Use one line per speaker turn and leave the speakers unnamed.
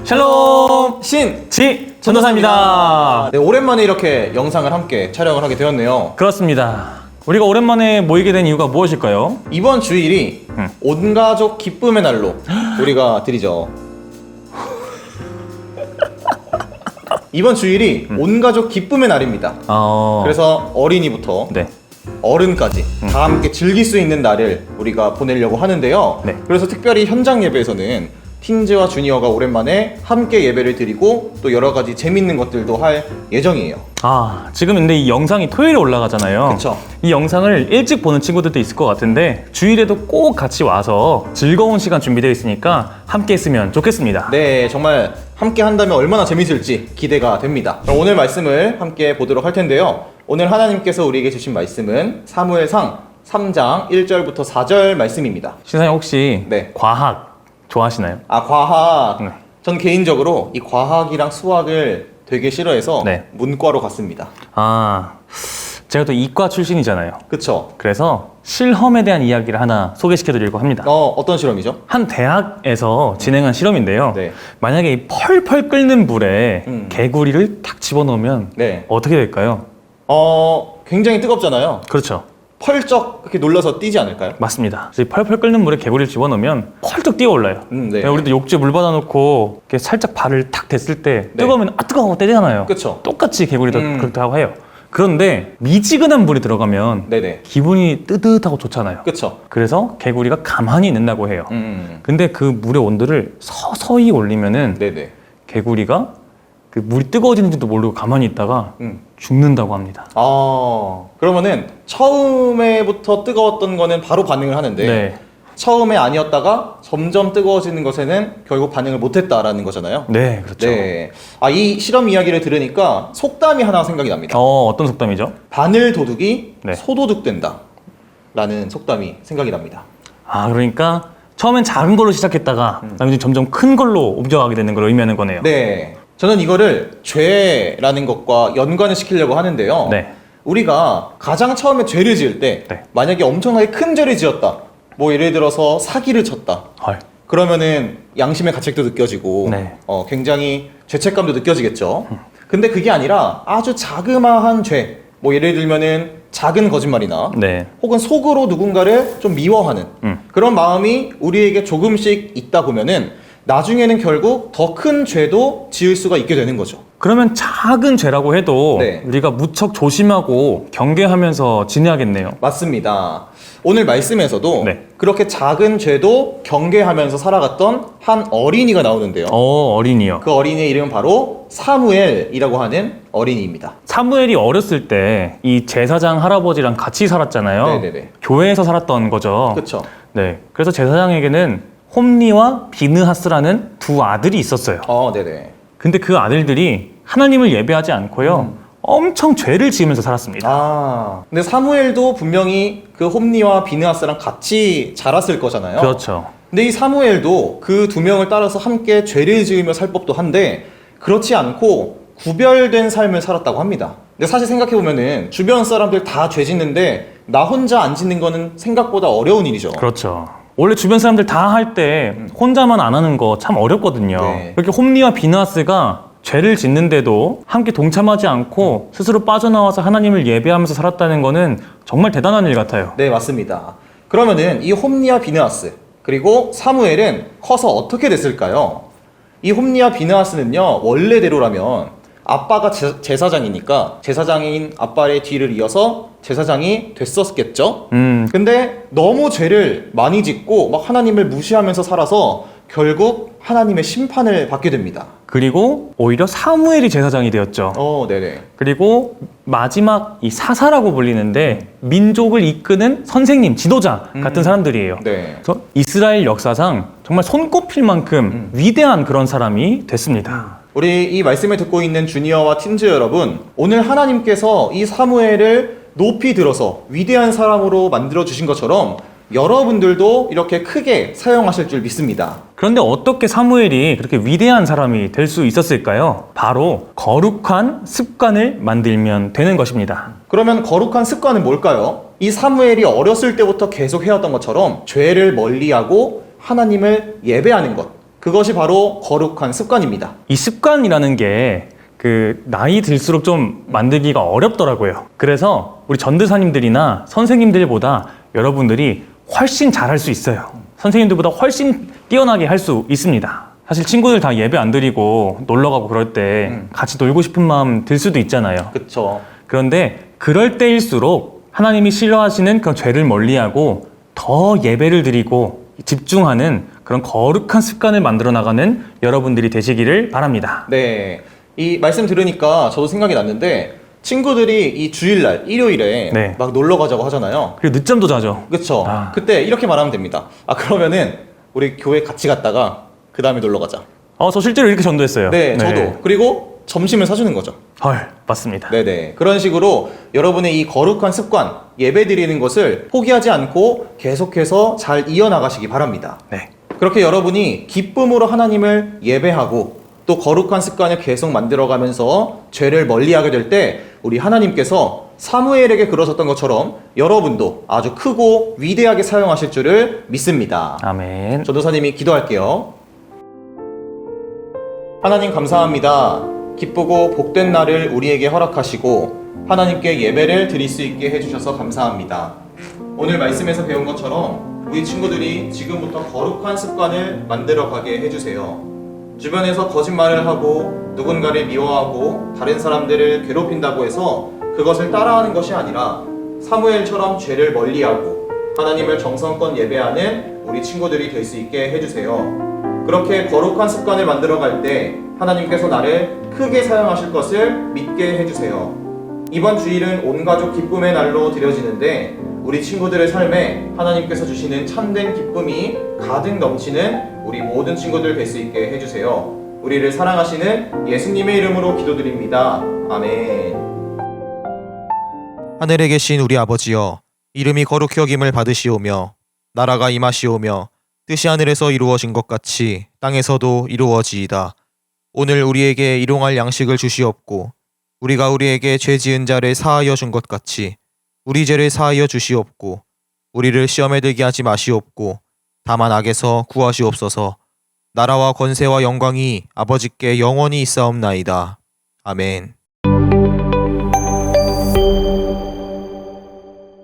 샬롬
신지
전도사입니다.
네, 오랜만에 이렇게 영상을 함께 촬영을 하게 되었네요.
그렇습니다. 우리가 오랜만에 모이게 된 이유가 무엇일까요?
이번 주일이 온가족 기쁨의 날로 우리가 드리죠. 이번 주일이 온가족 기쁨의 날입니다. 그래서 어린이부터
네.
어른까지 다 함께 즐길 수 있는 날을 우리가 보내려고 하는데요.
네.
그래서 특별히 현장 예배에서는 틴즈와 주니어가 오랜만에 함께 예배를 드리고 또 여러 가지 재밌는 것들도 할 예정이에요.
지금 근데 이 영상이 토요일에 올라가잖아요.
그쵸.
이 영상을 일찍 보는 친구들도 있을 것 같은데 주일에도 꼭 같이 와서 즐거운 시간 준비되어 있으니까 함께 했으면 좋겠습니다.
네, 정말 함께 한다면 얼마나 재밌을지 기대가 됩니다. 그럼 오늘 말씀을 함께 보도록 할 텐데요. 오늘 하나님께서 우리에게 주신 말씀은 사무엘상 3장 1절부터 4절 말씀입니다.
신사님 혹시
네.
과학 좋아하시나요?
과학.
네.
전 개인적으로 이 과학이랑 수학을 되게 싫어해서
네.
문과로 갔습니다.
제가 또 이과 출신이잖아요.
그쵸?
그래서 실험에 대한 이야기를 하나 소개시켜 드리려고 합니다.
어떤 실험이죠?
한 대학에서 진행한 실험인데요.
네.
만약에 이 펄펄 끓는 물에 개구리를 탁 집어넣으면
네.
어떻게 될까요?
굉장히 뜨겁잖아요.
그렇죠.
펄쩍 이렇게 눌러서 뛰지 않을까요?
맞습니다. 이 펄펄 끓는 물에 개구리를 집어넣으면 펄쩍 뛰어올라요.
네.
우리도 욕조에 물 받아놓고 이렇게 살짝 발을 탁 댔을 때
네.
뜨거우면 뜨거워 때리잖아요.
그쵸.
똑같이 개구리도 그렇게 하고 해요. 그런데 미지근한 물이 들어가면
네네.
기분이 뜨뜻하고 좋잖아요.
그쵸.
그래서 개구리가 가만히 있는다고 해요.
음.
근데 그 물의 온도를 서서히 올리면은
네네.
개구리가 그 물이 뜨거워지는지도 모르고 가만히 있다가
음.
죽는다고 합니다.
그러면은 처음에부터 뜨거웠던 거는 바로 반응을 하는데
네.
처음에 아니었다가 점점 뜨거워지는 것에는 결국 반응을 못했다라는 거잖아요.
네, 그렇죠.
네. 이 실험 이야기를 들으니까 속담이 하나 생각이 납니다.
어떤 속담이죠?
바늘 도둑이
네.
소도둑 된다 라는 속담이 생각이 납니다.
그러니까 처음엔 작은 걸로 시작했다가 나중에 점점 큰 걸로 옮겨가게 되는 걸 의미하는 거네요.
네. 저는 이거를 죄라는 것과 연관을 시키려고 하는데요.
네.
우리가 가장 처음에 죄를 지을 때
네.
만약에 엄청나게 큰 죄를 지었다. 뭐 예를 들어서 사기를 쳤다.
헐.
그러면은 양심의 가책도 느껴지고
네.
굉장히 죄책감도 느껴지겠죠. 근데 그게 아니라 아주 자그마한 죄, 뭐 예를 들면은 작은 거짓말이나
네.
혹은 속으로 누군가를 좀 미워하는 그런 마음이 우리에게 조금씩 있다 보면은 나중에는 결국 더 큰 죄도 지을 수가 있게 되는 거죠.
그러면 작은 죄라고 해도
네.
우리가 무척 조심하고 경계하면서 지내야겠네요.
맞습니다. 오늘 말씀에서도
네.
그렇게 작은 죄도 경계하면서 살아갔던 한 어린이가 나오는데요.
어린이요.
그 어린이의 이름은 바로 사무엘이라고 하는 어린이입니다.
사무엘이 어렸을 때 이 제사장 할아버지랑 같이 살았잖아요.
네네네.
교회에서 살았던 거죠.
그렇죠.
네. 그래서 제사장에게는 홈니와 비느하스라는 두 아들이 있었어요.
네네.
근데 그 아들들이 하나님을 예배하지 않고요. 엄청 죄를 지으면서 살았습니다.
근데 사무엘도 분명히 그 홈니와 비느하스랑 같이 자랐을 거잖아요.
그렇죠.
근데 이 사무엘도 그 두 명을 따라서 함께 죄를 지으며 살 법도 한데 그렇지 않고 구별된 삶을 살았다고 합니다. 근데 사실 생각해보면은 주변 사람들 다 죄 짓는데 나 혼자 안 짓는 거는 생각보다 어려운 일이죠.
그렇죠. 원래 주변 사람들 다 할 때 혼자만 안 하는 거 참 어렵거든요.
네.
그렇게 홈니와 비느하스가 죄를 짓는데도 함께 동참하지 않고 스스로 빠져나와서 하나님을 예배하면서 살았다는 거는 정말 대단한 일 같아요.
네, 맞습니다. 그러면은 이 홈니와 비느하스 그리고 사무엘은 커서 어떻게 됐을까요? 이 홈니와 비느하스는요, 원래대로라면 아빠가 제사장이니까 제사장인 아빠의 뒤를 이어서 제사장이 됐었겠죠? 근데 너무 죄를 많이 짓고 막 하나님을 무시하면서 살아서 결국 하나님의 심판을 받게 됩니다.
그리고 오히려 사무엘이 제사장이 되었죠.
네네.
그리고 마지막 이 사사라고 불리는데 민족을 이끄는 선생님, 지도자 같은 사람들이에요.
네.
그래서 이스라엘 역사상 정말 손꼽힐 만큼 위대한 그런 사람이 됐습니다.
우리 이 말씀을 듣고 있는 주니어와 틴즈 여러분, 오늘 하나님께서 이 사무엘을 높이 들어서 위대한 사람으로 만들어 주신 것처럼 여러분들도 이렇게 크게 사용하실 줄 믿습니다.
그런데 어떻게 사무엘이 그렇게 위대한 사람이 될 수 있었을까요? 바로 거룩한 습관을 만들면 되는 것입니다.
그러면 거룩한 습관은 뭘까요? 이 사무엘이 어렸을 때부터 계속 해왔던 것처럼 죄를 멀리하고 하나님을 예배하는 것, 그것이 바로 거룩한 습관입니다.
이 습관이라는 게 나이 들수록 좀 만들기가 어렵더라고요. 그래서 우리 전도사님들이나 선생님들보다 여러분들이 훨씬 잘할 수 있어요. 선생님들보다 훨씬 뛰어나게 할 수 있습니다. 사실 친구들 다 예배 안 드리고 놀러 가고 그럴 때 같이 놀고 싶은 마음 들 수도 있잖아요.
그쵸.
그런데 그럴 때일수록 하나님이 싫어하시는 그런 죄를 멀리하고 더 예배를 드리고 집중하는 그런 거룩한 습관을 만들어 나가는 여러분들이 되시기를 바랍니다.
네. 이 말씀 들으니까 저도 생각이 났는데 친구들이 이 주일날, 일요일에
네.
막 놀러 가자고 하잖아요.
그리고 늦잠도 자죠.
그쵸.
아.
그때 이렇게 말하면 됩니다. 그러면은 우리 교회 같이 갔다가 그 다음에 놀러 가자.
저 실제로 이렇게 전도했어요.
네, 저도. 그리고 점심을 사주는 거죠.
헐, 맞습니다.
네네. 그런 식으로 여러분의 이 거룩한 습관, 예배 드리는 것을 포기하지 않고 계속해서 잘 이어나가시기 바랍니다.
네.
그렇게 여러분이 기쁨으로 하나님을 예배하고 또 거룩한 습관을 계속 만들어가면서 죄를 멀리하게 될 때 우리 하나님께서 사무엘에게 그러셨던 것처럼 여러분도 아주 크고 위대하게 사용하실 줄을 믿습니다.
아멘.
전도사님이 기도할게요. 하나님 감사합니다. 기쁘고 복된 날을 우리에게 허락하시고 하나님께 예배를 드릴 수 있게 해주셔서 감사합니다. 오늘 말씀에서 배운 것처럼 우리 친구들이 지금부터 거룩한 습관을 만들어가게 해주세요. 주변에서 거짓말을 하고 누군가를 미워하고 다른 사람들을 괴롭힌다고 해서 그것을 따라하는 것이 아니라 사무엘처럼 죄를 멀리하고 하나님을 정성껏 예배하는 우리 친구들이 될 수 있게 해주세요. 그렇게 거룩한 습관을 만들어갈 때 하나님께서 나를 크게 사용하실 것을 믿게 해주세요. 이번 주일은 온가족 기쁨의 날로 드려지는데 우리 친구들의 삶에 하나님께서 주시는 참된 기쁨이 가득 넘치는 우리 모든 친구들 될 수 있게 해주세요. 우리를 사랑하시는 예수님의 이름으로 기도드립니다. 아멘.
하늘에 계신 우리 아버지여, 이름이 거룩히 여김을 받으시오며 나라가 임하시오며 뜻이 하늘에서 이루어진 것 같이 땅에서도 이루어지이다. 오늘 우리에게 일용할 양식을 주시옵고 우리가 우리에게 죄 지은 자를 사하여 준 것 같이 우리 죄를 사하여 주시옵고 우리를 시험에 들게 하지 마시옵고 다만 악에서 구하시옵소서. 나라와 권세와 영광이 아버지께 영원히 있사옵나이다. 아멘.